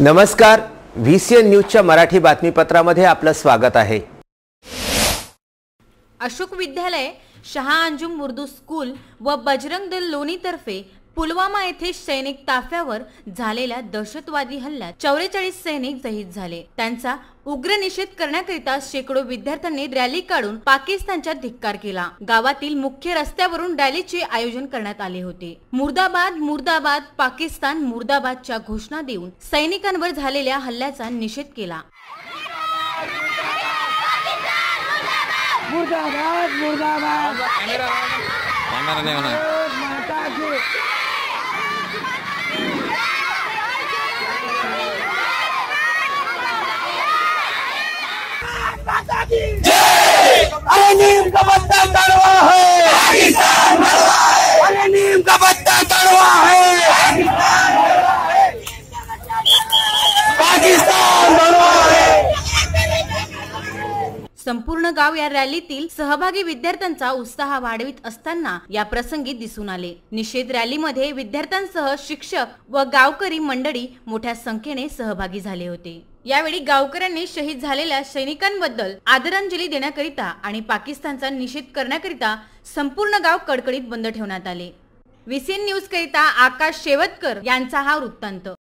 नमस्कार, VCN न्यूजच्या मराठी बातमीपत्रामध्ये आपलं स्वागत आहे। अशोक विद्यालय, शाह अंजुम उर्दू स्कूल व बजरंग दल लोणी तर्फे पुलवामा येथे सैनिक ताफ्यावर झालेल्या दहशतवादी हल्ल्यात 44 सैनिक शहीद झाले। त्यांचा उग्र निषेध करण्याकरिता शेकडो विद्यार्थ्यांनी रॅली काढून पाकिस्तानचा धिक्कार केला। गावातील मुख्य रस्त्यावरून रॅलीचे आयोजन करण्यात आले होते। मुर्दाबाद मुर्दाबाद पाकिस्तान मुर्दाबादच्या घोषणा देऊन सैनिकांवर झालेल्या हल्ल्याचा निषेध केला। मुर्दाबाद मुर्दाबाद कैमरा नहीं होना माता की माता की जय। अरे नीम का पत्ता तड़वा है पाकिस्तान मरवा है। अरे नीम का पत्ता तड़वा है पाकिस्तान मरवा है। संपूर्ण गाव या रॅलीतील सहभागी विद्यार्थ्यांचा उत्साह वाढवित असताना या प्रसंगी दिसून आले। निषेध रॅलीमध्ये विद्यार्थ्यांसह शिक्षक व गावकरी मंडळी मोठ्या संख्येने सहभागी झाले होते। यावेळी गावकऱ्यांनी शहीद झालेल्या सैनिकांबद्दल आदरांजली देण्याकरिता आणि पाकिस्तानचा निषेध करण्याकरिता संपूर्ण गाव कडकडीत बंद ठेवण्यात आले। VCN न्यूज करिता आकाश शेवतकर यांचा हा वृत्तांत।